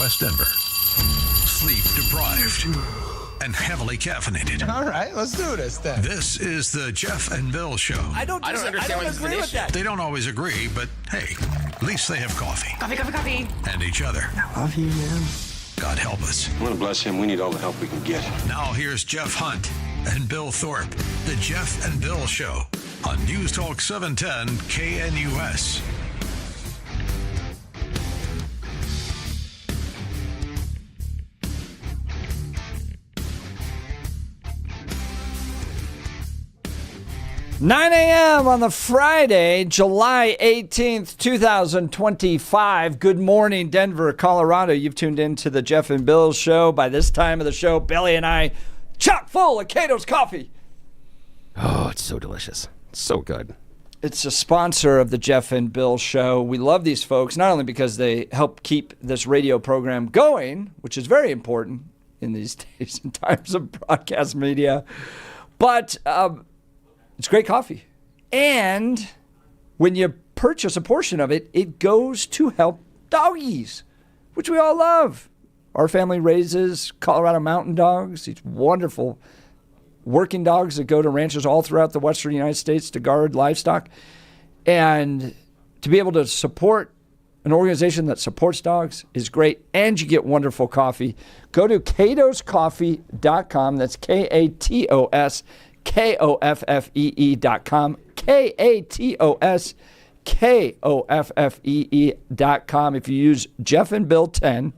West Denver. Sleep deprived and heavily caffeinated. All right, let's do this then. This is the Jeff and Bill Show. I don't agree with that. They don't always agree, but hey, at least they have coffee. Coffee. And each other. I love you, man. God help us. I want to bless him. We need all the help we can get. Now here's Jeff Hunt and Bill Thorpe. The Jeff and Bill Show on News Talk 710 KNUS. $9 a.m. on the Friday, July 18th, 2025. Good morning, Denver, Colorado. You've tuned in to the Jeff and Bill Show. By this time of the show, Billy and I chock full of Cato's coffee. Oh, it's so delicious. So good. It's a sponsor of the Jeff and Bill Show. We love these folks, not only because they help keep this radio program going, which is very important in these days and times of broadcast media, but it's great coffee. And when you purchase a portion of it, it goes to help doggies, which we all love. Our family raises Colorado Mountain Dogs, these wonderful working dogs that go to ranches all throughout the western United States to guard livestock. And to be able to support an organization that supports dogs is great. And you get wonderful coffee. Go to catoscoffee.com. That's KATOSKOFFEE.com. KATOSKOFFEE.com. If you use Jeff and Bill 10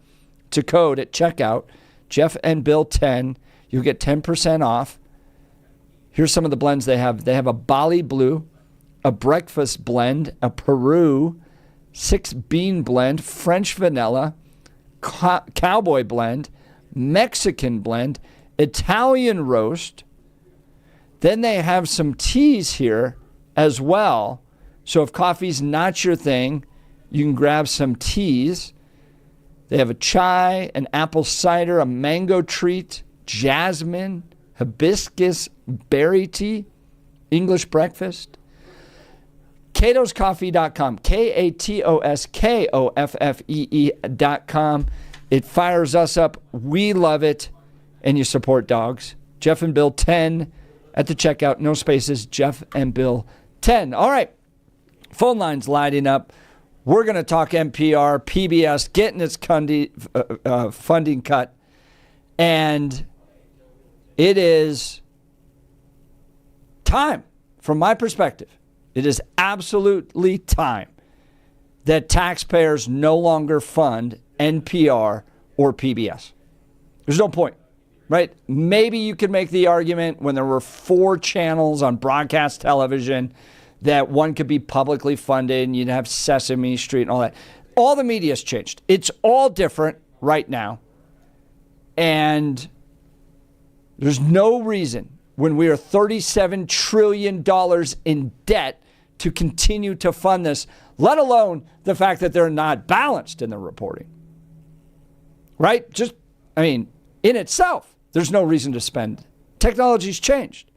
to code at checkout, Jeff and Bill 10, you'll get 10% off. Here's some of the blends they have. They have a Bali Blue, a breakfast blend, a Peru, 6-bean blend, French vanilla, cowboy blend, Mexican blend, Italian roast. Then they have some teas here as well. So if coffee's not your thing, you can grab some teas. They have a chai, an apple cider, a mango treat, jasmine, hibiscus berry tea, English breakfast. Catoscoffee.com, KATOSKOFFEE.com. It fires us up. We love it. And you support dogs. Jeff and Bill 10 at the checkout. No spaces. Jeff and Bill 10. All right. Phone lines lighting up. We're going to talk NPR, PBS, getting its funding cut. And it is time, from my perspective, it is absolutely time that taxpayers no longer fund NPR or PBS. There's no point, right? Maybe you could make the argument when there were 4 channels on broadcast television that one could be publicly funded and you'd have Sesame Street and all that. All the media's changed. It's all different right now. And there's no reason when we are $37 trillion in debt to continue to fund this, let alone the fact that they're not balanced in the reporting. Right? In itself, there's no reason to spend. Technology's changed.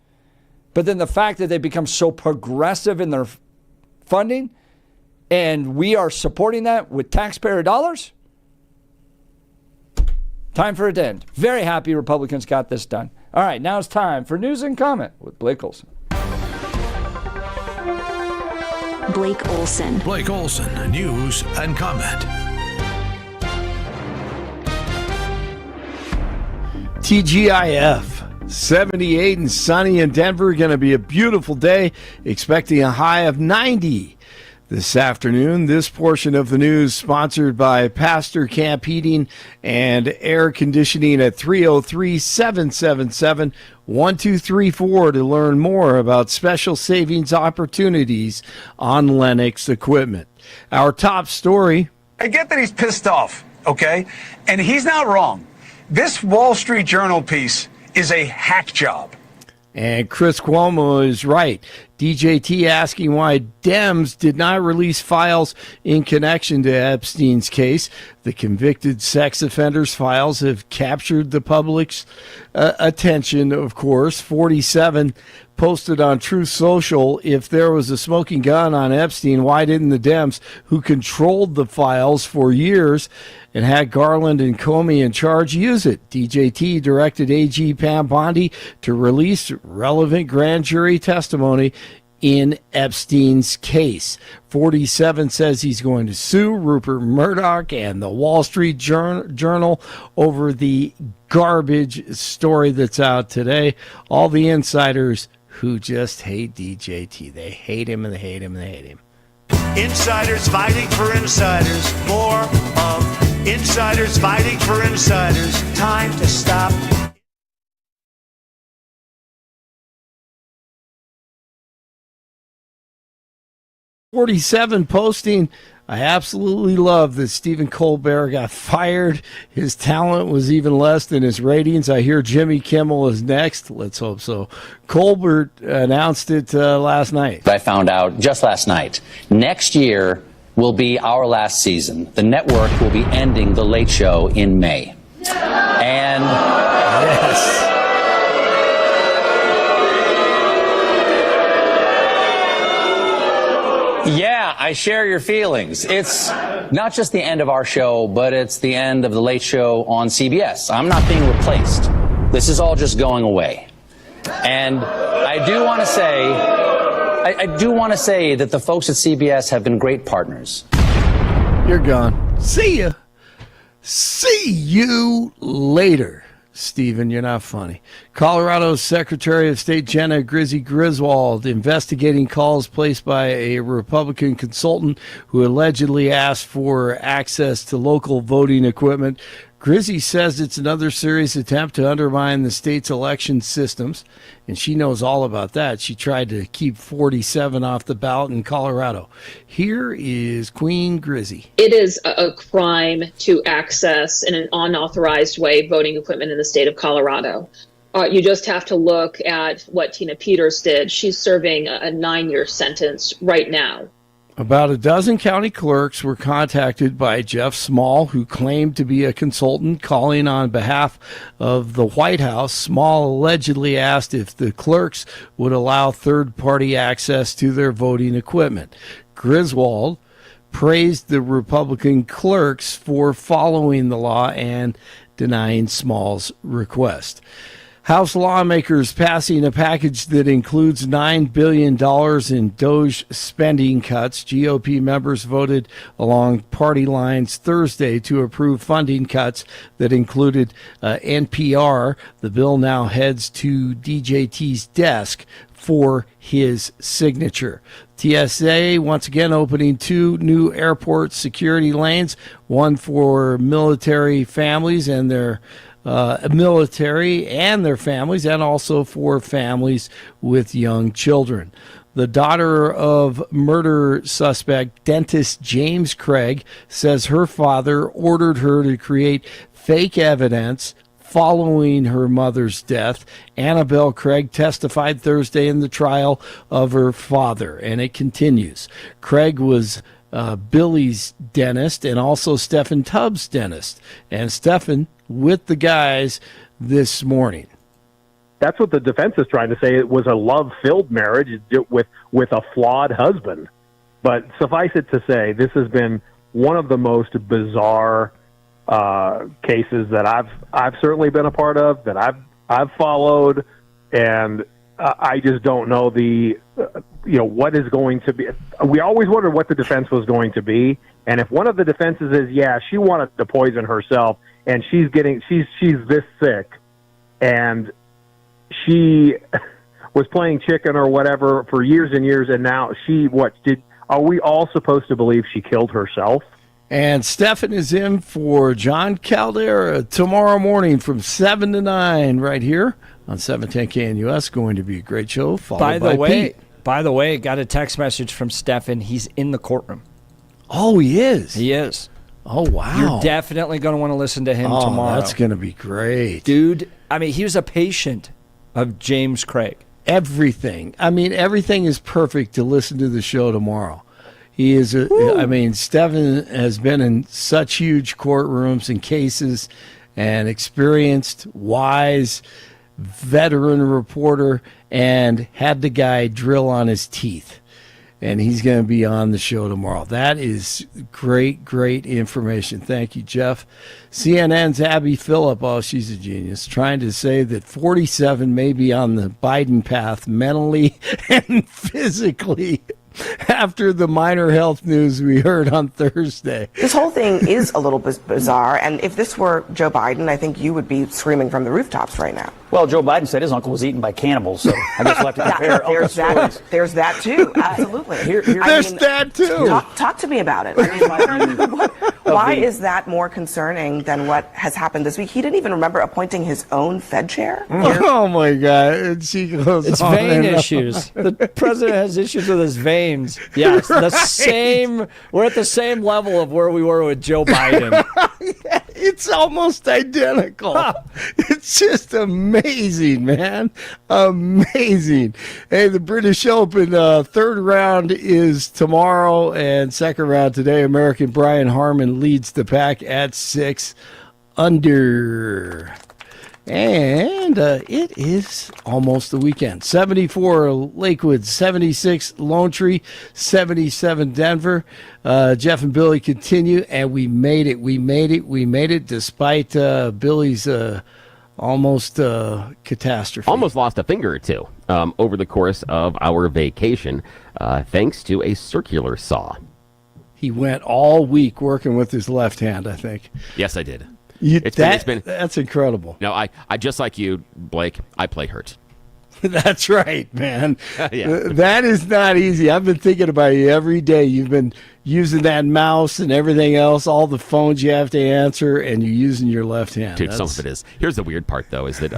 But then the fact that they become so progressive in their funding and we are supporting that with taxpayer dollars, time for it to end. Very happy Republicans got this done. All right, now it's time for News and Comment with Blake Olson. Blake Olson. Blake Olson, News and Comment. TGIF, 78 and sunny in Denver. Going to be a beautiful day, expecting a high of 90 this afternoon. This portion of the news sponsored by Pastor Camp Heating and Air Conditioning at 303-777-1234 to learn more about special savings opportunities on Lennox equipment. Our top story. I get that he's pissed off, okay? And he's not wrong. This Wall Street Journal piece is a hack job. And Chris Cuomo is right. DJT asking why Dems did not release files in connection to Epstein's case. The convicted sex offenders' files have captured the public's attention, of course. 47 posted on Truth Social, if there was a smoking gun on Epstein, why didn't the Dems, who controlled the files for years and had Garland and Comey in charge, use it? DJT directed AG Pam Bondi to release relevant grand jury testimony in Epstein's case. 47 says he's going to sue Rupert Murdoch and the Wall Street Journal over the garbage story that's out today. All the insiders who just hate DJT. They hate him and they hate him and they hate him. Insiders fighting for insiders. More of insiders fighting for insiders. Time to stop. .47 posting, I absolutely love that Stephen Colbert got fired. His talent was even less than his ratings. I hear Jimmy Kimmel is next. Let's hope so. Colbert announced it last night. I found out just last night. Next year will be our last season. The network will be ending The Late Show in May. And yes. Yeah, I share your feelings. It's not just the end of our show, but it's the end of The Late Show on CBS. I'm not being replaced. This is all just going away. And I do want to say that the folks at CBS have been great partners. You're gone. See ya. See you later. Stephen, you're not funny. Colorado's Secretary of State Jenna Griswold investigating calls placed by a Republican consultant who allegedly asked for access to local voting equipment. Grizzy says it's another serious attempt to undermine the state's election systems, and she knows all about that. She tried to keep 47 off the ballot in Colorado. Here is Queen Grizzy. It is a crime to access in an unauthorized way voting equipment in the state of Colorado. You just have to look at what Tina Peters did. She's serving a 9-year sentence right now. About a dozen county clerks were contacted by Jeff Small, who claimed to be a consultant calling on behalf of the White House. Small allegedly asked if the clerks would allow third-party access to their voting equipment. Griswold praised the Republican clerks for following the law and denying Small's request. House lawmakers passing a package that includes $9 billion in DOGE spending cuts. GOP members voted along party lines Thursday to approve funding cuts that included NPR. The bill now heads to DJT's desk for his signature. TSA once again opening 2 new airport security lanes, one for military families and their families, and also for families with young children. The daughter of murder suspect dentist James Craig says her father ordered her to create fake evidence following her mother's death. Annabelle Craig testified Thursday in the trial of her father, and it continues. Craig was Billy's dentist and also Stephen Tubbs' dentist, and Stephen with the guys this morning. That's what the defense is trying to say. It was a love-filled marriage with a flawed husband. But suffice it to say, this has been one of the most bizarre cases that I've certainly been a part of, that I've followed, and I just don't know what is going to be. We always wondered what the defense was going to be, and if one of the defenses is, yeah, she wanted to poison herself, and she's this sick, and she was playing chicken or whatever for years and years, and now are we all supposed to believe she killed herself? And Stefan is in for John Caldera tomorrow morning from 7 to 9 right here on 710 KNUS. Going to be a great show. By the way, got a text message from Stefan. He's in the courtroom. Oh, he is? He is. Oh, wow. You're definitely going to want to listen to him tomorrow. That's going to be great. Dude, I mean, he was a patient of James Craig. everything. I mean, everything is perfect to listen to the show tomorrow. He is, Stephen has been in such huge courtrooms and cases and experienced, wise, veteran reporter, and had the guy drill on his teeth. And he's going to be on the show tomorrow. That is great, great information. Thank you, Jeff. CNN's Abby Phillip, oh, she's a genius, trying to say that 47 may be on the Biden path mentally and physically after the minor health news we heard on Thursday. This whole thing is a little bizarre, and if this were Joe Biden, I think you would be screaming from the rooftops right now. Well, Joe Biden said his uncle was eaten by cannibals, so I guess we'll have to compare. There's that too, absolutely. There's that too. Talk to me about it. I mean, why is that more concerning than what has happened this week? He didn't even remember appointing his own Fed chair. Oh my God! And she goes, it's on vein and issues. The president has issues with his veins. Yes, Right. the same. We're at the same level of where we were with Joe Biden. It's almost identical. It's just amazing, man. Amazing. Hey, the British Open third round is tomorrow, and second round today. American Brian Harman leads the pack at 6 under. And it is almost the weekend. 74 Lakewood, 76 Lone Tree, 77 Denver. Jeff and Billy continue, and we made it. We made it despite Billy's almost catastrophe. Almost lost a finger or two over the course of our vacation, thanks to a circular saw. He went all week working with his left hand, I think. Yes, I did. That's incredible. No, I just like you, Blake, I play hurt. That's right, man. Yeah. That is not easy. I've been thinking about you every day. You've been using that mouse and everything else, all the phones you have to answer, and you're using your left hand. Dude, some of it is. Here's the weird part, though, is that,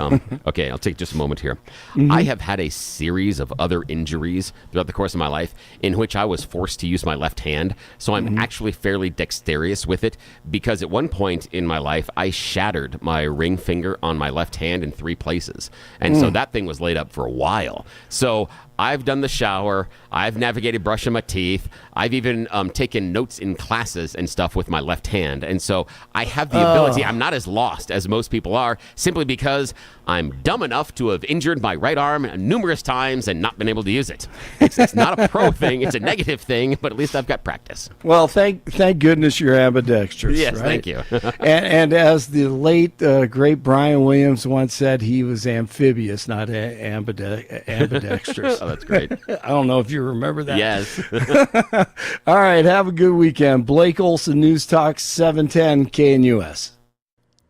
okay, I'll take just a moment here. Mm-hmm. I have had a series of other injuries throughout the course of my life in which I was forced to use my left hand, so I'm actually fairly dexterous with it, because at one point in my life, I shattered my ring finger on my left hand in 3 places, and so that thing was laid up for a while. So I've done the shower, I've navigated brushing my teeth, I've even taken notes in classes and stuff with my left hand. And so I have the ability, I'm not as lost as most people are, simply because I'm dumb ambidextrous to have injured my right arm numerous times and not been able to use it. It's not a pro thing, it's a negative thing, but at least I've got practice. Well, thank goodness you're ambidextrous. Yes, right? thank you. and as the late, great Brian Williams once said, he was amphibious, not ambidextrous. Oh, that's great. I don't know if you remember that. Yes. All right, have a good weekend. Blake Olson, News Talk 710 KNUS.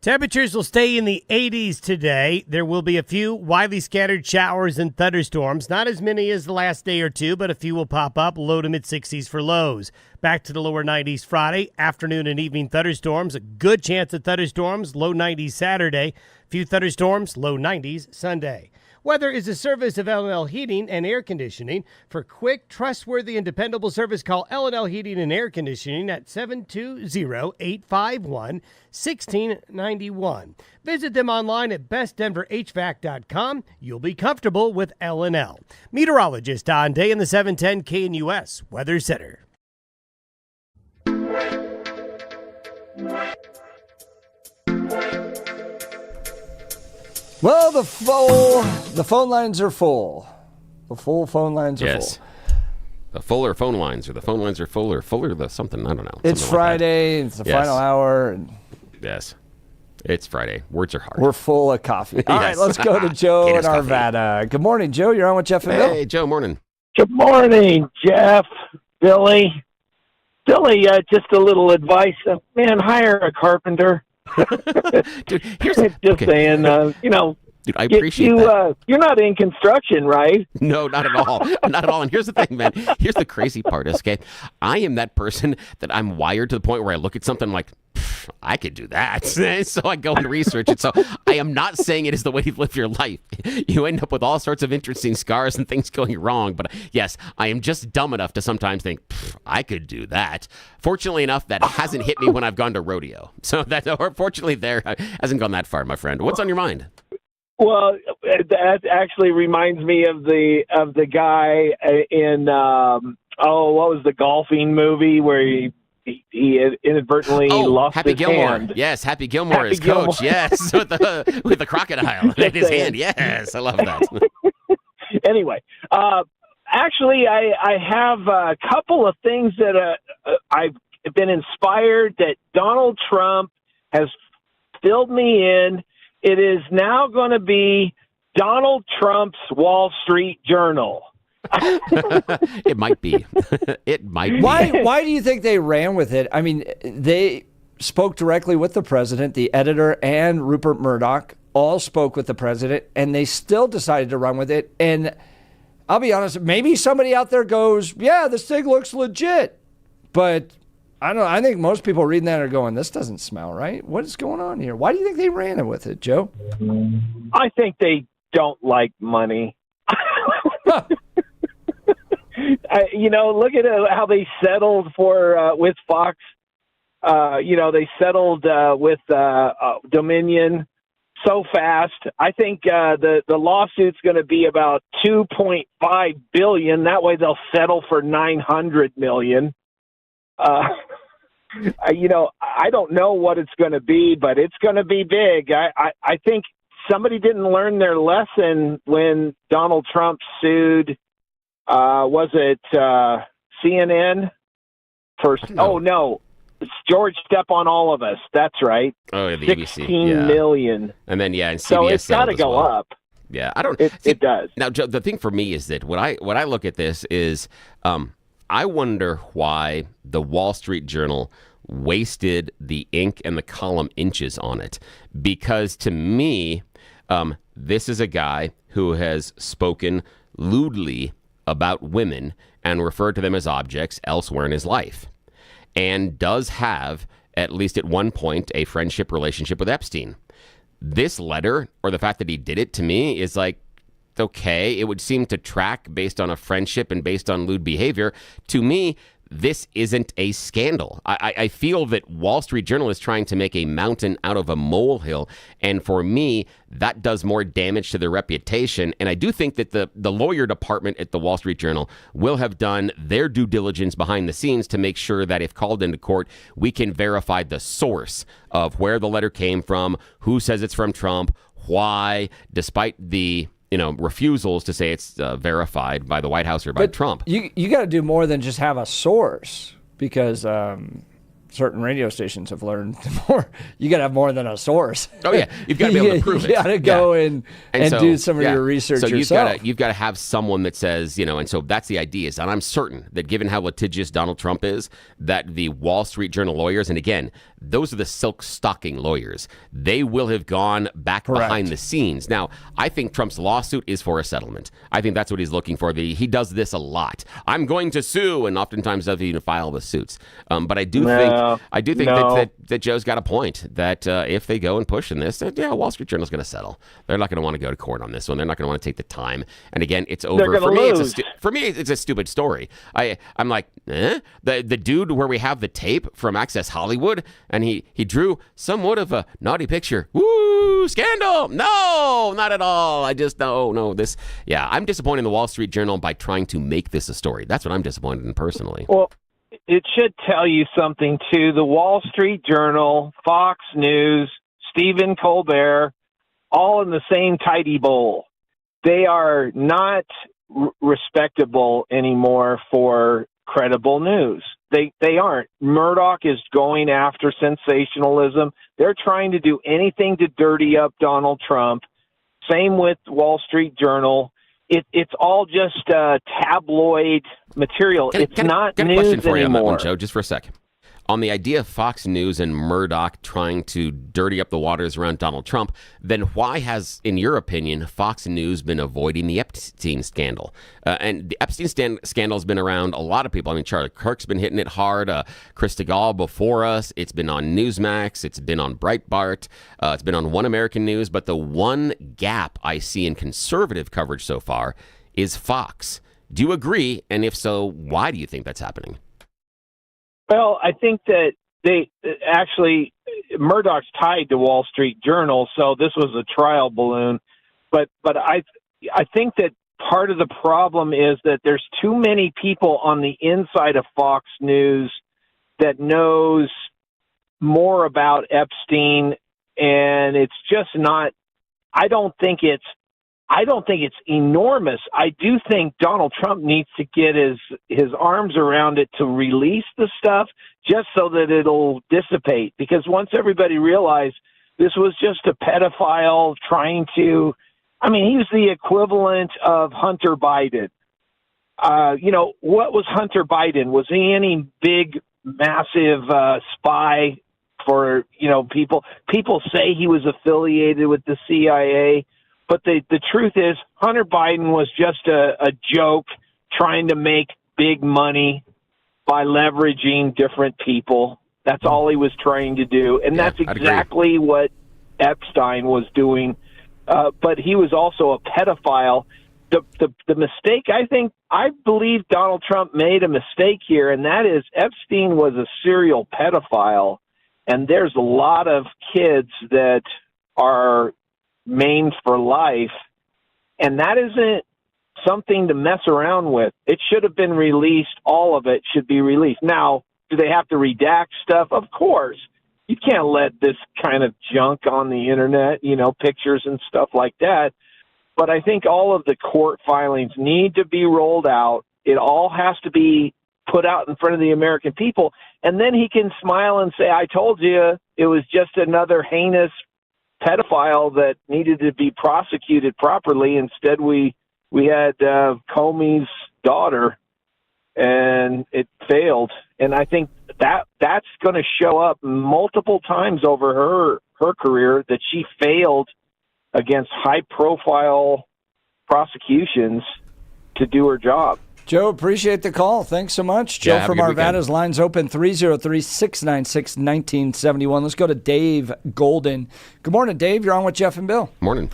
Temperatures will stay in the 80s today. There will be a few widely scattered showers and thunderstorms. Not as many as the last day or two, but a few will pop up. Low to mid-60s for lows. Back to the lower 90s Friday. Afternoon and evening thunderstorms. A good chance of thunderstorms. Low 90s Saturday. Few thunderstorms. Low 90s Sunday. Weather is a service of L&L Heating and Air Conditioning. For quick, trustworthy, and dependable service, call L&L Heating and Air Conditioning at 720-851-1691. Visit them online at bestdenverhvac.com. You'll be comfortable with L&L. Meteorologist Don Day in the 710 KNUS Weather Center. Well, the phone lines are full. The full phone lines are full. The fuller phone lines, or the phone lines are full, or fuller the something, I don't know. It's Friday, it's the final hour. Yes, it's Friday. Words are hard. We're full of coffee. All right, let's go to Joe in Arvada. Good morning, Joe. You're on with Jeff and Bill. Hey, Joe, morning. Good morning, Jeff, Billy. Billy, just a little advice. Man, hire a carpenter. Dude, here's just saying, Dude, I appreciate that. You're not in construction, right? No, not at all. Not at all. And here's the thing, man. Here's the crazy part, okay? I am that person that I'm wired to the point where I look at something like, I could do that. So I go and research it. So I am not saying it is the way you live your life. You end up with all sorts of interesting scars and things going wrong. But yes, I am just dumb enough to sometimes think, I could do that. Fortunately enough, that hasn't hit me when I've gone to rodeo. So that, or fortunately there, hasn't gone that far, my friend. What's on your mind? Well, that actually reminds me of the guy in what was the golfing movie where he inadvertently lost Happy his Gilmore. hand. Yes, Happy Gilmore, Happy his Gilmore. coach. Yes, with the crocodile in his hand. Yes, I love that. Anyway, actually, I have a couple of things that I've been inspired that Donald Trump has filled me in. It is now going to be Donald Trump's Wall Street Journal. It might be. It might be. Why do you think they ran with it? I mean, they spoke directly with the president, the editor, and Rupert Murdoch all spoke with the president, and they still decided to run with it. And I'll be honest, maybe somebody out there goes, yeah, this thing looks legit. But I don't know. I think most people reading that are going, this doesn't smell right. What is going on here? Why do you think they ran it with it, Joe? I think they don't like money. Look at how they settled with Fox. They settled with Dominion so fast. I think the lawsuit's going to be about $2.5 billion. That way they'll settle for $900 million. I don't know what it's going to be, but it's going to be big. I think somebody didn't learn their lesson when Donald Trump sued. Was it CNN? Oh no, it's George Step on All of Us. That's right. Oh, yeah, the $16 ABC, million. And then and CBS so it's got to go up. Yeah, I don't. It does. Now, Joe, the thing for me is that when I look at this is, I wonder why the Wall Street Journal wasted the ink and the column inches on it, because to me, this is a guy who has spoken lewdly about women and referred to them as objects elsewhere in his life, and does have, at least at one point, a friendship relationship with Epstein. This letter, or the fact that he did it, to me is like, okay, it would seem to track based on a friendship and based on lewd behavior. To me, this isn't a scandal. I feel that Wall Street Journal is trying to make a mountain out of a molehill. And for me, that does more damage to their reputation. And I do think that the lawyer department at the Wall Street Journal will have done their due diligence behind the scenes to make sure that if called into court, we can verify the source of where the letter came from, who says it's from Trump, why, despite the refusals to say it's verified by the White House or by Trump. You got to do more than just have a source, because certain radio stations have learned more. You got to have more than a source. Oh yeah, you've got to be able to prove it. You got to go and do some of your research yourself. You've got to have someone that says, and so that's the idea. And I'm certain that given how litigious Donald Trump is, that the Wall Street Journal lawyers, and again, those are the silk stocking lawyers, they will have gone back behind the scenes. Now, I think Trump's lawsuit is for a settlement. I think that's what he's looking for. He does this a lot. I'm going to sue, and oftentimes doesn't even file the suits. But I do think that Joe's got a point, that if they go and push in this, Wall Street Journal's going to settle. They're not going to want to go to court on this one. They're not going to want to take the time. And again, it's over. For me, it's a stupid story. I'm like, the dude where we have the tape from Access Hollywood, and he drew somewhat of a naughty picture. Woo, scandal. No, not at all. I just, no, this. Yeah, I'm disappointed in the Wall Street Journal by trying to make this a story. That's what I'm disappointed in personally. Well, it should tell you something, too. The Wall Street Journal, Fox News, Stephen Colbert, all in the same tidy bowl. They are not respectable anymore for credible news. They aren't. Murdoch is going after sensationalism. They're trying to do anything to dirty up Donald Trump. Same with Wall Street Journal. It's all just tabloid material. It's not news question for anymore. You on that one, Joe, just for a second. On the idea of Fox News and Murdoch trying to dirty up the waters around Donald Trump, then why has, in your opinion, Fox News been avoiding the Epstein scandal? And the Epstein scandal has been around a lot of people. I mean, Charlie Kirk's been hitting it hard. Chris DeGaulle before us. It's been on Newsmax. It's been on Breitbart. It's been on One American News. But the one gap I see in conservative coverage so far is Fox. Do you agree? And if so, why do you think that's happening? Well, I think that Murdoch's tied to Wall Street Journal, so this was a trial balloon. but I think that part of the problem is that there's too many people on the inside of Fox News that knows more about Epstein, and it's just not. I don't think it's enormous. I do think Donald Trump needs to get his arms around it to release the stuff just so that it'll dissipate. Because once everybody realized this was just a pedophile trying to, he was the equivalent of Hunter Biden. What was Hunter Biden? Was he any big, massive spy for, people? People say he was affiliated with the CIA. But the truth is, Hunter Biden was just a joke trying to make big money by leveraging different people. That's all he was trying to do. And that's exactly what Epstein was doing. But he was also a pedophile. The mistake, I believe Donald Trump made a mistake here, and that is Epstein was a serial pedophile. And there's a lot of kids that are maimed for life, and that isn't something to mess around with. It should have been released. All of it should be released. Now, do they have to redact stuff? Of course. You can't let this kind of junk on the internet, pictures and stuff like that. But I think all of the court filings need to be rolled out. It all has to be put out in front of the American people, and then he can smile and say, I told you it was just another heinous pedophile that needed to be prosecuted properly. Instead, we had Comey's daughter, and it failed. And I think that's going to show up multiple times over her career, that she failed against high-profile prosecutions to do her job. Joe, appreciate the call. Thanks so much. Joe from Arvada's line's open, 303-696-1971. Let's go to Dave Golden. Good morning, Dave. You're on with Jeff and Bill. Morning.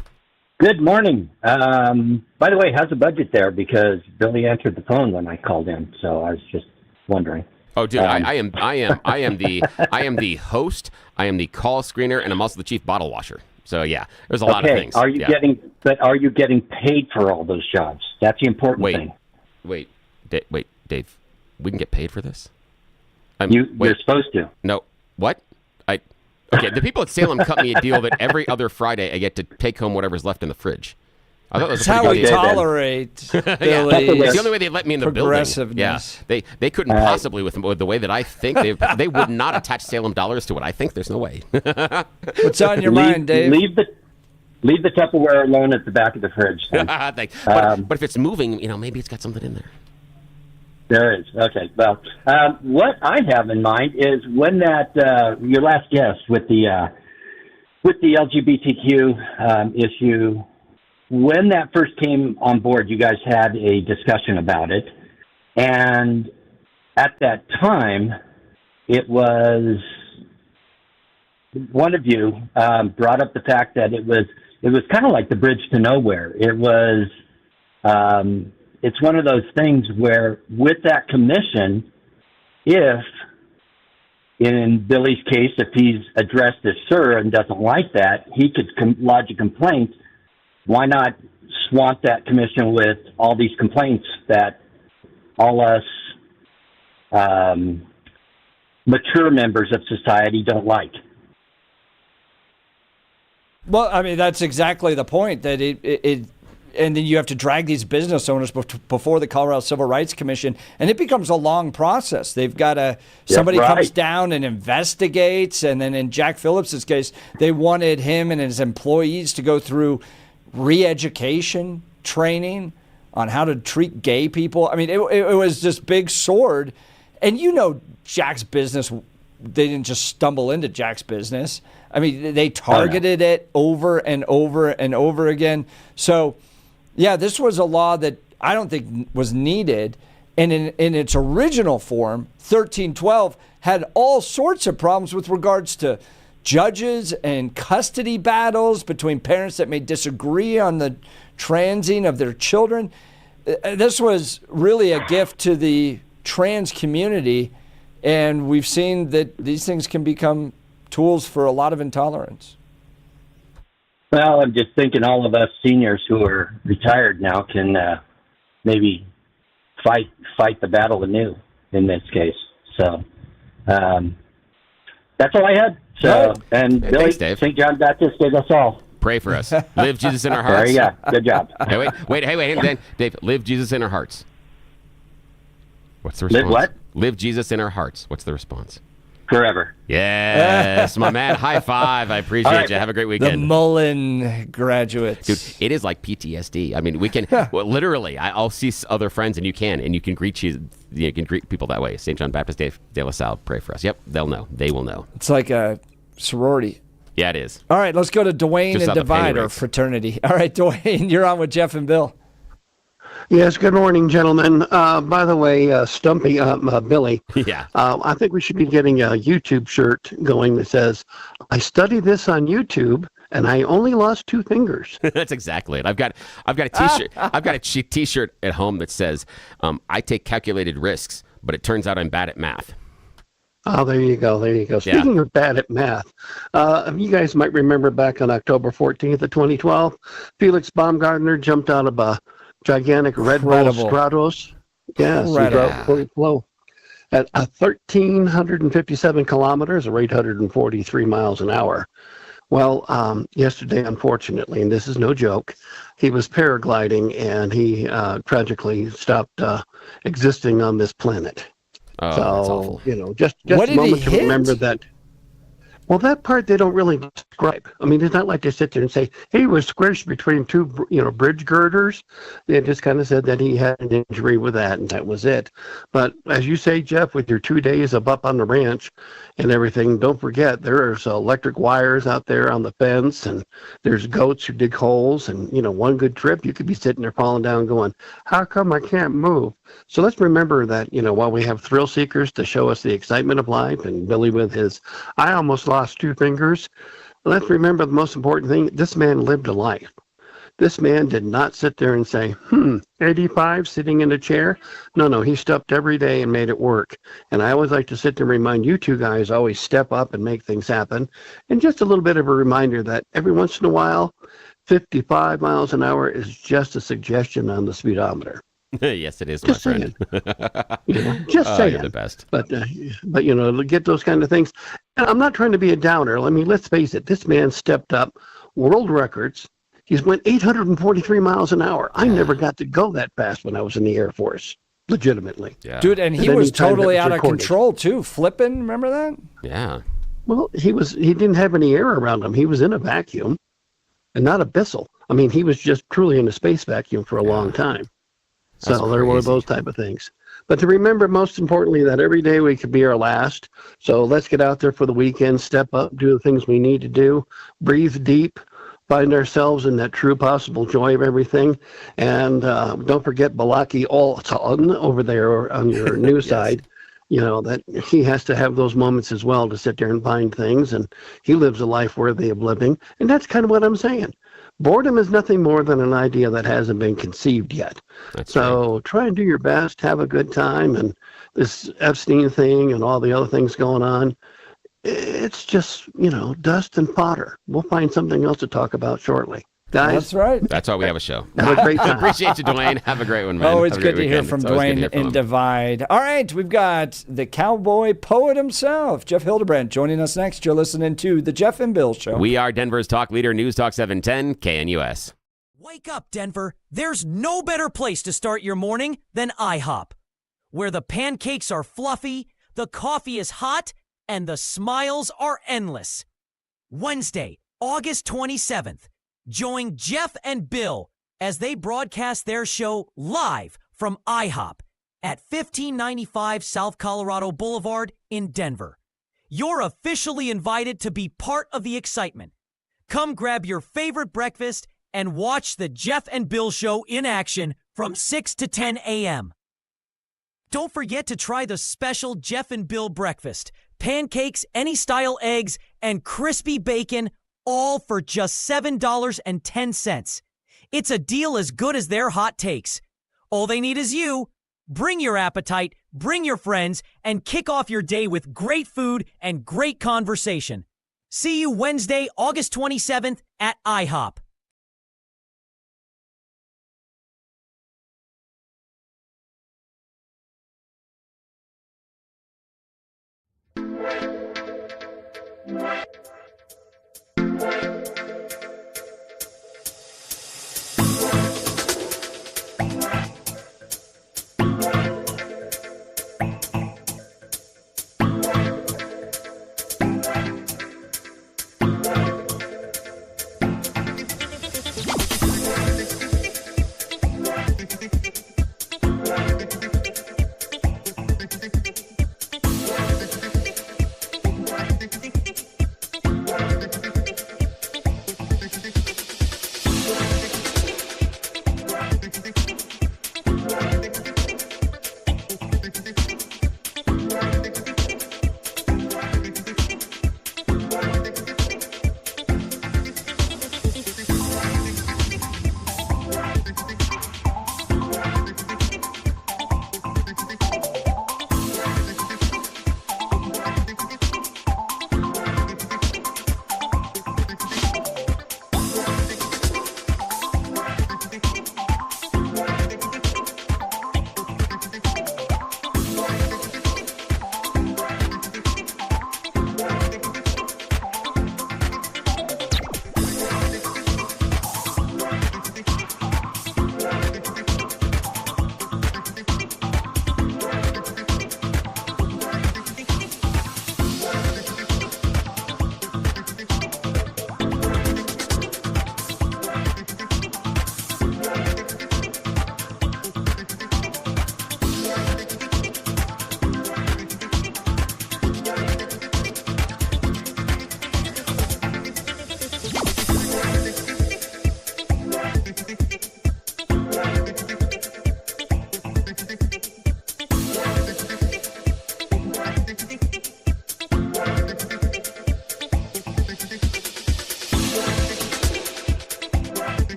Good morning. By the way, how's the budget there? Because Billy answered the phone when I called in, so I was just wondering. Oh, dude, I am the host. I am the call screener, and I'm also the chief bottle washer. So yeah, there's a lot of things. Are you getting paid for all those jobs? That's the important thing. Wait, Dave. We can get paid for this? You're supposed to. No. What? Okay, the people at Salem cut me a deal that every other Friday I get to take home whatever's left in the fridge. I thought that was a pretty good deal. That's how we tolerate It's the only way they let me in the building. Yeah, they couldn't possibly with the way that I think. They would not attach Salem dollars to what I think. There's no way. What's on your mind, Dave? Leave the Tupperware alone at the back of the fridge. But if it's moving, maybe it's got something in there. There is. Okay. Well, what I have in mind is when that your last guest with the LGBTQ issue, when that first came on board, you guys had a discussion about it, and at that time, it was one of you brought up the fact that it was kind of like the bridge to nowhere. It was. It's one of those things where with that commission, if in Billy's case, if he's addressed as sir and doesn't like that, he could lodge a complaint. Why not swamp that commission with all these complaints that all us mature members of society don't like? Well, that's exactly the point, that it and then you have to drag these business owners before the Colorado Civil Rights Commission, and it becomes a long process. They've got somebody comes down and investigates, and then in Jack Phillips's case, they wanted him and his employees to go through re-education training on how to treat gay people. It was this big sword, and Jack's business, they didn't just stumble into Jack's business. They targeted it over and over and over again. So, yeah, this was a law that I don't think was needed. And in its original form, 1312 had all sorts of problems with regards to judges and custody battles between parents that may disagree on the transing of their children. This was really a gift to the trans community, and we've seen that these things can become tools for a lot of intolerance. Well, I'm just thinking all of us seniors who are retired now can maybe fight the battle anew in this case. So that's all I had. So, and Billy, thanks, Dave. St. John Baptist gave us all. Pray for us. Live Jesus in our hearts. There you go. Good job. Hey, Dave, live Jesus in our hearts. What's the response? Live what? Live Jesus in our hearts. What's the response? Forever. Yes, my man. High five. I appreciate you. Have a great weekend. The Mullen graduates. Dude, it is like PTSD. I mean, we can literally. I'll see other friends, and you can greet you can greet people that way. St. John Baptist de La Salle, pray for us. Yep, they'll know. They will know. It's like a sorority. Yeah, it is. All right, let's go to Dwayne and Divide, our fraternity. All right, Dwayne, you're on with Jeff and Bill. Yes, good morning, gentlemen. By the way, Stumpy, Billy. Yeah. I think we should be getting a YouTube shirt going that says, "I studied this on YouTube, and I only lost 2 fingers." That's exactly it. I've got a T-shirt. I've got a T-shirt at home that says, "I take calculated risks, but it turns out I'm bad at math." Oh, there you go. There you go. Speaking of bad at math, you guys might remember back on October 14th of 2012, Felix Baumgartner jumped out of a gigantic Red Bull Stratos. Yes, flow at 1,357 kilometers or 843 miles an hour. Well, yesterday, unfortunately, and this is no joke, he was paragliding and he tragically stopped existing on this planet. Oh, that's awful. Just a moment to remember that. Well, that part they don't really describe. I mean, it's not like they sit there and say, he was squished between 2, bridge girders. They just kind of said that he had an injury with that, and that was it. But as you say, Jeff, with your 2 days up on the ranch and everything, don't forget, there's electric wires out there on the fence, and there's goats who dig holes, and, one good trip, you could be sitting there falling down going, how come I can't move? So let's remember that, while we have thrill seekers to show us the excitement of life, and Billy with his, I almost lost 2 fingers, let's remember the most important thing, this man lived a life. This man did not sit there and say, 85 sitting in a chair. No, he stepped every day and made it work. And I always like to sit there and remind you 2 guys, always step up and make things happen. And just a little bit of a reminder that every once in a while, 55 miles an hour is just a suggestion on the speedometer. Yes, it is, my friend. Just saying. You're the best. But get those kind of things. And I'm not trying to be a downer. Let's face it. This man stepped up world records. He's went 843 miles an hour. I never got to go that fast when I was in the Air Force, legitimately. Yeah. Dude, and he was totally out of control, too. Flipping, remember that? Yeah. Well, he didn't have any air around him. He was in a vacuum and not a Bissell. I mean, he was just truly in a space vacuum for a long time. So there were those type of things. But to remember, most importantly, that every day we could be our last. So let's get out there for the weekend, step up, do the things we need to do, breathe deep, find ourselves in that true possible joy of everything. And don't forget Balaki Alton over there on your new side. That he has to have those moments as well to sit there and find things. And he lives a life worthy of living. And that's kind of what I'm saying. Boredom is nothing more than an idea that hasn't been conceived yet. So try and do your best, have a good time, and this Epstein thing and all the other things going on, it's just, dust and fodder. We'll find something else to talk about shortly. Guys, that's right. That's why we have a show. Have a great time. Appreciate you, Dwayne. Have a great one, man. Always good to hear from Dwayne and Divide. All right, we've got the cowboy poet himself, Jeff Hildebrandt, joining us next. You're listening to The Jeff and Bill Show. We are Denver's talk leader, News Talk 710, KNUS. Wake up, Denver. There's no better place to start your morning than IHOP, where the pancakes are fluffy, the coffee is hot, and the smiles are endless. Wednesday, August 27th. Join Jeff and Bill as they broadcast their show live from IHOP at 1595 South Colorado Boulevard in Denver. You're officially invited to be part of the excitement. Come grab your favorite breakfast and watch the Jeff and Bill Show in action from 6 to 10 a.m. Don't forget to try the special Jeff and Bill breakfast, pancakes, any style eggs, and crispy bacon, all for just $7.10. It's a deal as good as their hot takes. All they need is you. Bring your appetite, bring your friends, and kick off your day with great food and great conversation. See you Wednesday, August 27th at IHOP.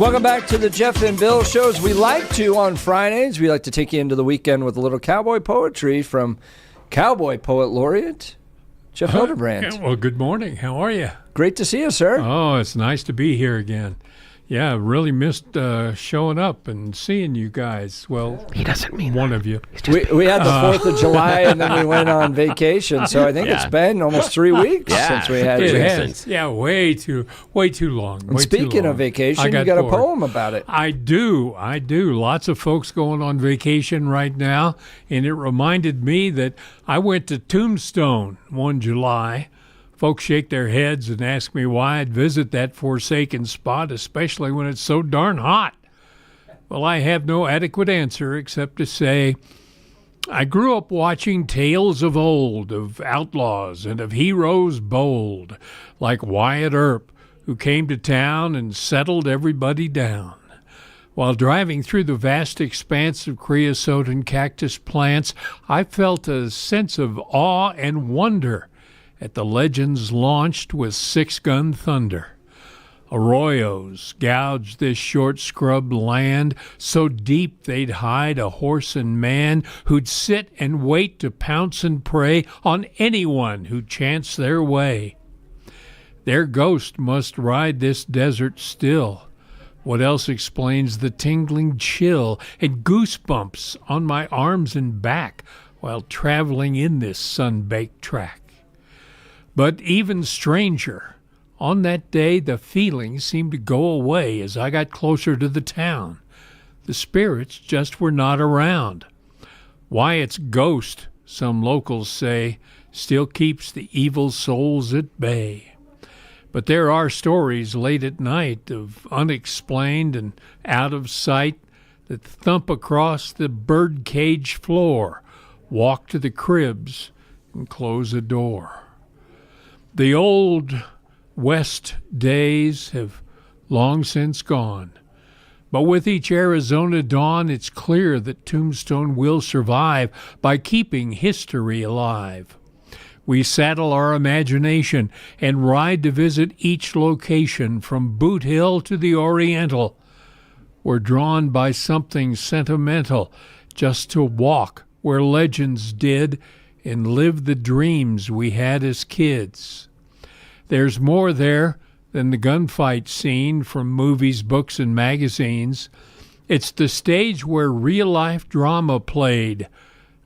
Welcome back to the Jeff and Bill shows. We like to, on Fridays, we like to take you into the weekend with a little cowboy poetry from Cowboy Poet Laureate, Jeff Hildebrandt. Well, good morning. How are you? Great to see you, sir. Oh, it's nice to be here again. Yeah, really missed showing up and seeing you guys. Well, he doesn't mean one that. of you. We had the 4th of July, and then we went on vacation. So I think it's been almost 3 weeks since we had it you. has. Yeah, way too long. And speaking of vacation, you got a poem about it. I do. Lots of folks going on vacation right now, and it reminded me that I went to Tombstone one July. Folks shake their heads and ask me why I'd visit that forsaken spot, especially when it's so darn hot. Well, I have no adequate answer except to say I grew up watching tales of old, of outlaws and of heroes bold, like Wyatt Earp, who came to town and settled everybody down. While driving through the vast expanse of creosote and cactus plants, I felt a sense of awe and wonder at the legends launched with six-gun thunder. Arroyos gouged this short scrub land so deep they'd hide a horse and man who'd sit and wait to pounce and prey on anyone who chanced their way. Their ghost must ride this desert still. What else explains the tingling chill and goosebumps on my arms and back while traveling in this sun-baked track? But even stranger, on that day the feelings seemed to go away as I got closer to the town. The spirits just were not around. Wyatt's ghost, some locals say, still keeps the evil souls at bay. But there are stories late at night of unexplained and out of sight that thump across the birdcage floor, walk to the cribs, and close a door. The old West days have long since gone, but with each Arizona dawn, it's clear that Tombstone will survive by keeping history alive. We saddle our imagination and ride to visit each location from Boot Hill to the Oriental. We're drawn by something sentimental just to walk where legends did and live the dreams we had as kids. There's more there than the gunfight scene from movies, books, and magazines. It's the stage where real-life drama played.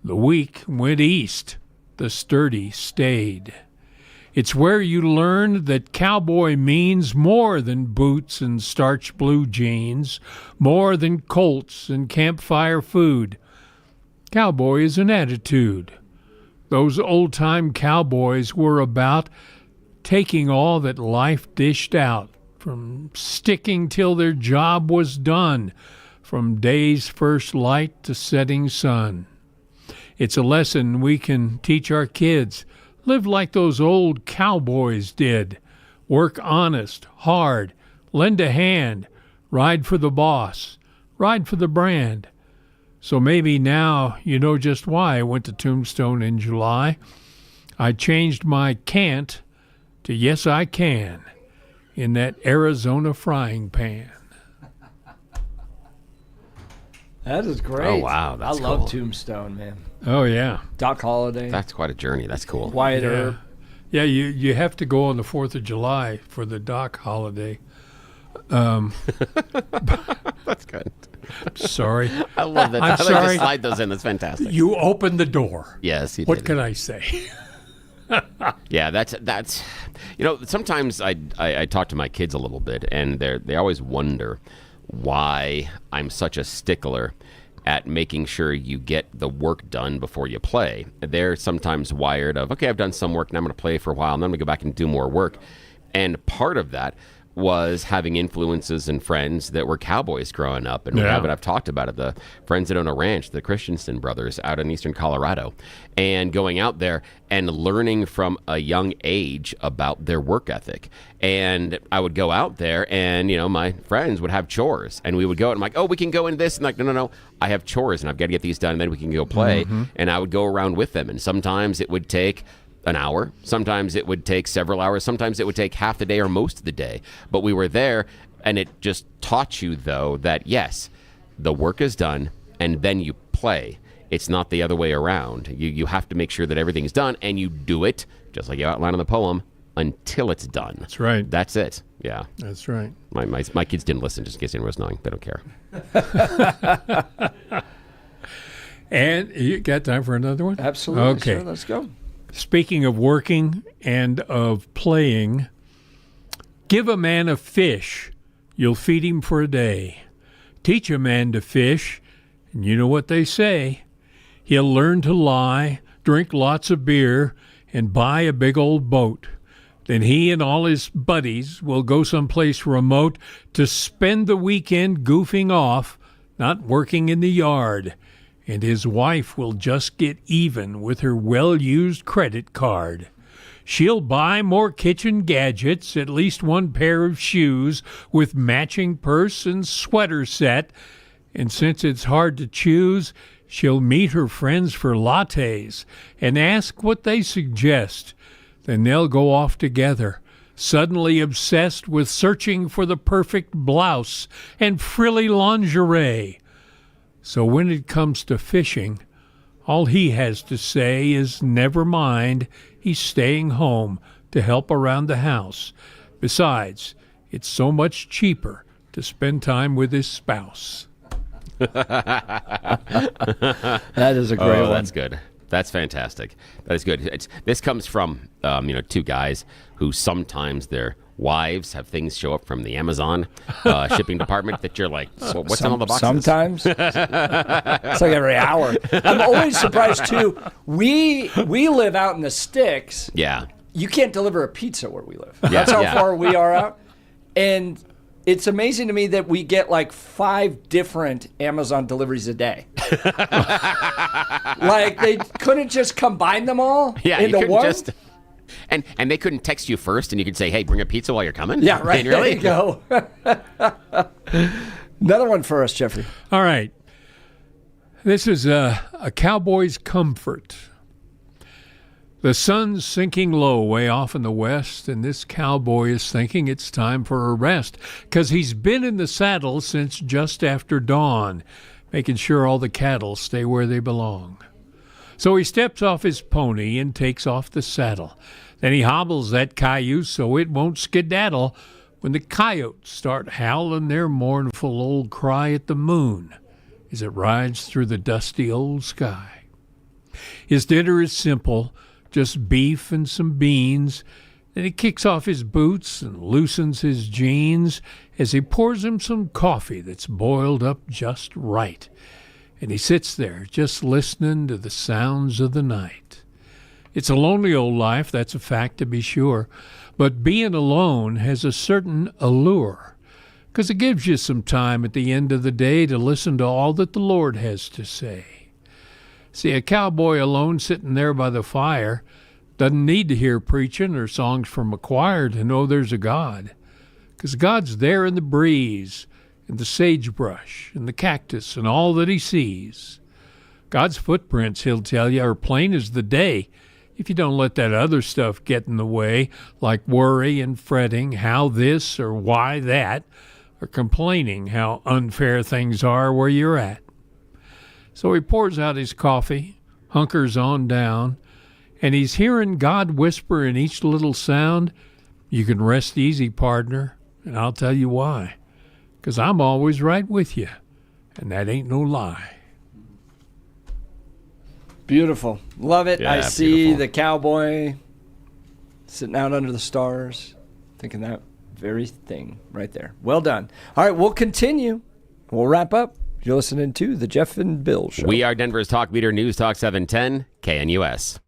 The weak went east, the sturdy stayed. It's where you learned that cowboy means more than boots and starch blue jeans, more than Colts and campfire food. Cowboy is an attitude. Those old-time cowboys were about taking all that life dished out, from sticking till their job was done, from day's first light to setting sun. It's a lesson we can teach our kids. Live like those old cowboys did. Work honest, hard, lend a hand, ride for the boss, ride for the brand. So maybe now you know just why I went to Tombstone in July. I changed my can't to yes I can in that Arizona frying pan. That is great. Oh, wow. That's I love cool. Tombstone, man. Oh, yeah. Doc Holliday. That's quite a journey. That's cool. Wyatt Earp. Yeah, you have to go on the 4th of July for the Doc holiday. That's good. Sorry. I love that. I'm I sorry. like to slide those in. That's fantastic. You opened the door. Yes, you What did. can I say? Yeah, that's sometimes I talk to my kids a little bit, and they always wonder why I'm such a stickler at making sure you get the work done before you play. They're sometimes wired of, okay, I've done some work, now I'm going to play for a while, and then I'm going to go back and do more work. And part of that was having influences and friends that were cowboys growing up. And I've talked about it, the friends that own a ranch, the Christensen brothers out in eastern Colorado, and going out there and learning from a young age about their work ethic. And I would go out there and, my friends would have chores, and we would go and I'm like, oh, we can go in this. And like, no, I have chores and I've got to get these done and then we can go play. Mm-hmm. And I would go around with them. And sometimes it would take an hour. Sometimes it would take several hours. Sometimes it would take half the day or most of the day. But we were there And it just taught you, though, that yes, the work is done and then you play. It's not the other way around. You have to make sure that everything's done, and you do it, just like you outline in the poem, until it's done. That's right. That's it. Yeah. That's right. My kids didn't listen, just in case anyone was knowing. They don't care. And you got time for another one? Absolutely. Okay. Sure, let's go. Speaking of working and of playing, give a man a fish, you'll feed him for a day. Teach a man to fish, and you know what they say. He'll learn to lie, drink lots of beer, and buy a big old boat. Then he and all his buddies will go someplace remote to spend the weekend goofing off, not working in the yard. And his wife will just get even with her well-used credit card. She'll buy more kitchen gadgets, at least one pair of shoes with matching purse and sweater set. And since it's hard to choose, she'll meet her friends for lattes and ask what they suggest. Then they'll go off together, suddenly obsessed with searching for the perfect blouse and frilly lingerie. So when it comes to fishing, all he has to say is never mind, he's staying home to help around the house. Besides, it's so much cheaper to spend time with his spouse. That is a great one. That's good. That's fantastic. That is good. This comes from two guys who sometimes their wives have things show up from the Amazon shipping department that you're like, what's on all the boxes? Sometimes. It's like every hour. I'm always surprised, too. We live out in the sticks. Yeah. You can't deliver a pizza where we live. That's how far we are out. And it's amazing to me that we get like 5 different Amazon deliveries a day. Like they couldn't just combine them all into one? And they couldn't text you first, and you could say, "Hey, bring a pizza while you're coming." Yeah, right. Really? There you go. Another one for us, Jeffrey. All right. This is a cowboy's comfort. The sun's sinking low way off in the west, and this cowboy is thinking it's time for a rest because he's been in the saddle since just after dawn, making sure all the cattle stay where they belong. So he steps off his pony and takes off the saddle. Then he hobbles that cayuse so it won't skedaddle when the coyotes start howling their mournful old cry at the moon as it rides through the dusty old sky. His dinner is simple, just beef and some beans. Then he kicks off his boots and loosens his jeans as he pours him some coffee that's boiled up just right. And he sits there just listening to the sounds of the night. It's a lonely old life, that's a fact to be sure, but being alone has a certain allure, because it gives you some time at the end of the day to listen to all that the Lord has to say. See, a cowboy alone sitting there by the fire doesn't need to hear preaching or songs from a choir to know there's a God, because God's there in the breeze, and the sagebrush, and the cactus, and all that he sees. God's footprints, he'll tell you, are plain as the day if you don't let that other stuff get in the way, like worry and fretting, how this or why that, or complaining how unfair things are where you're at. So he pours out his coffee, hunkers on down, and he's hearing God whisper in each little sound, "You can rest easy, partner, and I'll tell you why. 'Cause I'm always right with you, and that ain't no lie." Beautiful. Love it. Yeah, I see beautiful. the cowboy sitting out under the stars, thinking that very thing right there. Well done. All right, we'll continue. We'll wrap up. You're listening to The Jeff and Bill Show. We are Denver's Talk Leader, News Talk 710, KNUS.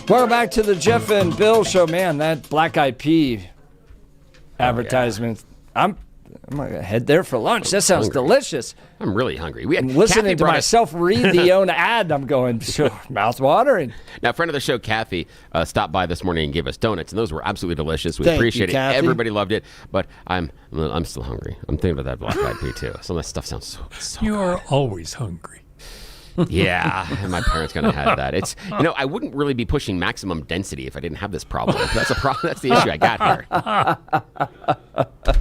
Welcome back to the Jeff and Bill Show. Man, that Black Eyed Pea advertisement. I'm going to head there for lunch. That sounds delicious. I'm really hungry. I'm listening to myself read the own ad. I'm going, mouth watering. Now, a friend of the show, Kathy, stopped by this morning and gave us donuts, and those were absolutely delicious. We Thank appreciate you, it. Kathy. Everybody loved it, but I'm still hungry. I'm thinking about that Black Eyed Pea, too. Some of that stuff sounds so You are always hungry. Yeah, and my parents kind of had that. It's I wouldn't really be pushing maximum density if I didn't have this problem. That's a problem. That's the issue I got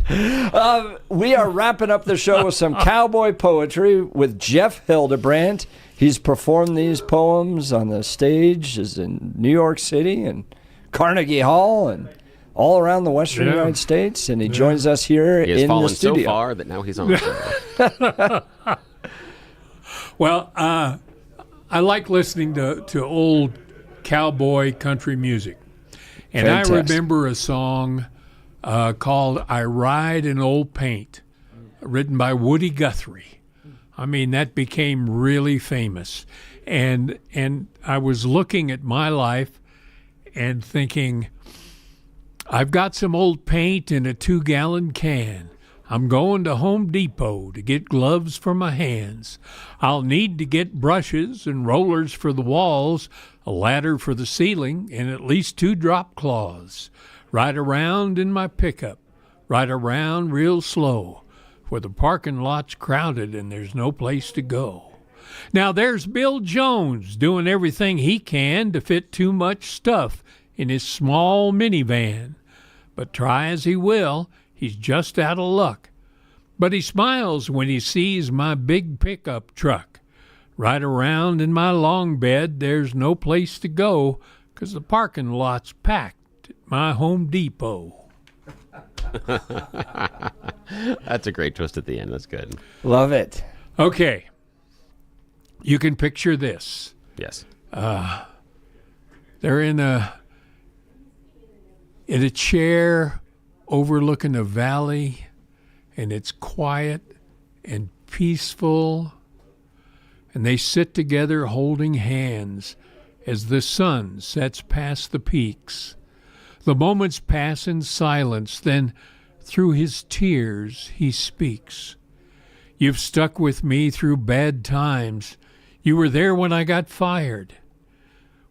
here. We are wrapping up the show with some cowboy poetry with Jeff Hildebrandt. He's performed these poems on the stages in New York City and Carnegie Hall and all around the Western United States, and he joins us here He has in fallen the studio. so far that now he's on the show. Well, I like listening to old cowboy country music. And Fantastic. I remember a song called I Ride in Old Paint, written by Woody Guthrie. I mean, that became really famous. And I was looking at my life and thinking, I've got some old paint in a 2-gallon can. I'm going to Home Depot to get gloves for my hands. I'll need to get brushes and rollers for the walls, a ladder for the ceiling, and at least 2 drop cloths. Ride around in my pickup, ride around real slow, where the parking lot's crowded and there's no place to go. Now there's Bill Jones doing everything he can to fit too much stuff in his small minivan. But try as he will, he's just out of luck. But he smiles when he sees my big pickup truck. Right around in my long bed, there's no place to go, 'cause the parking lot's packed at my Home Depot. That's a great twist at the end. That's good. Love it. Okay. You can picture this. Yes. They're in a chair overlooking a valley, and it's quiet and peaceful, and they sit together holding hands as the sun sets past the peaks. The moments pass in silence, then through his tears he speaks. You've stuck with me through bad times. You were there when I got fired.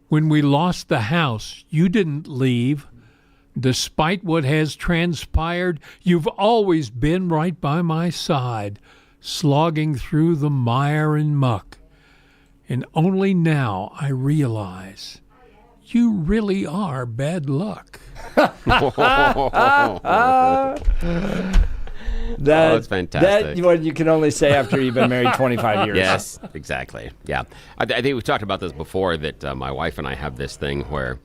When we lost the house, you didn't leave. Despite what has transpired, you've always been right by my side, slogging through the mire and muck. And only now I realize you really are bad luck. That's fantastic. That's what you can only say after you've been married 25 years. Yes, exactly. Yeah. I think we've talked about this before, that my wife and I have this thing where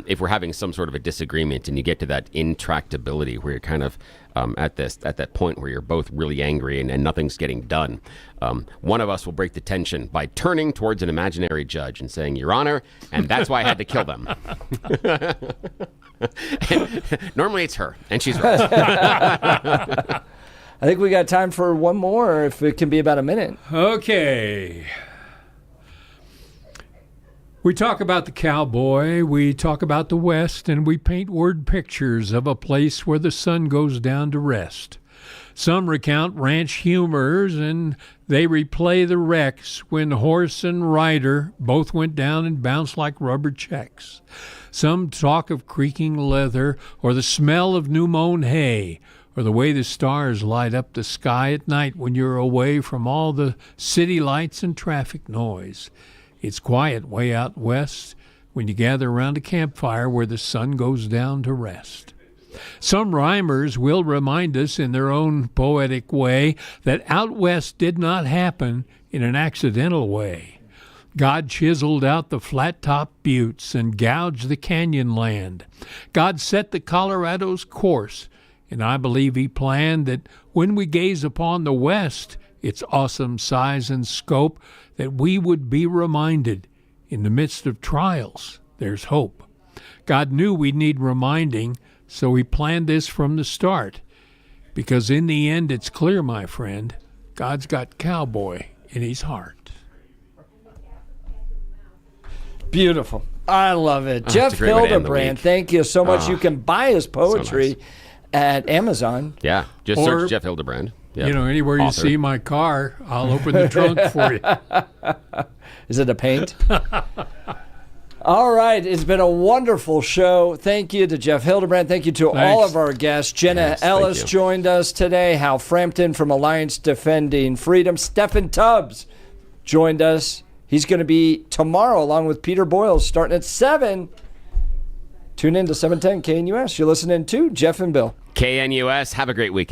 if we're having some sort of a disagreement and you get to that intractability where you're kind of at that point where you're both really angry and nothing's getting done, one of us will break the tension by turning towards an imaginary judge and saying, Your Honor, and that's why I had to kill them. Normally it's her, and she's right. I think we got time for one more, if it can be about a minute. Okay. We talk about the cowboy, we talk about the West, and we paint word pictures of a place where the sun goes down to rest. Some recount ranch humors, and they replay the wrecks when horse and rider both went down and bounced like rubber checks. Some talk of creaking leather, or the smell of new-mown hay, or the way the stars light up the sky at night when you're away from all the city lights and traffic noise. It's quiet way out west when you gather around a campfire where the sun goes down to rest. Some rhymers will remind us in their own poetic way that out west did not happen in an accidental way. God chiseled out the flat-top buttes and gouged the canyon land. God set the Colorado's course, and I believe he planned that when we gaze upon the West, its awesome size and scope, that we would be reminded, in the midst of trials, there's hope. God knew we'd need reminding, so he planned this from the start. Because in the end, it's clear, my friend, God's got cowboy in his heart. Beautiful. I love it. Oh, Jeff it's a great way to end the Hildebrandt, week. thank you so much. Oh, you can buy his poetry so at Amazon. Yeah, just Or, search Jeff Hildebrandt. Yep. You know, anywhere you Author. see my car, I'll open the trunk for you. Is it a paint? All right. It's been a wonderful show. Thank you to Jeff Hildebrandt. Thank you to all of our guests. Jenna Ellis joined us today. Hal Frampton from Alliance Defending Freedom. Stephen Tubbs joined us. He's going to be tomorrow along with Peter Boyles starting at 7. Tune in to 710 KNUS. You're listening to Jeff and Bill. KNUS. Have a great weekend.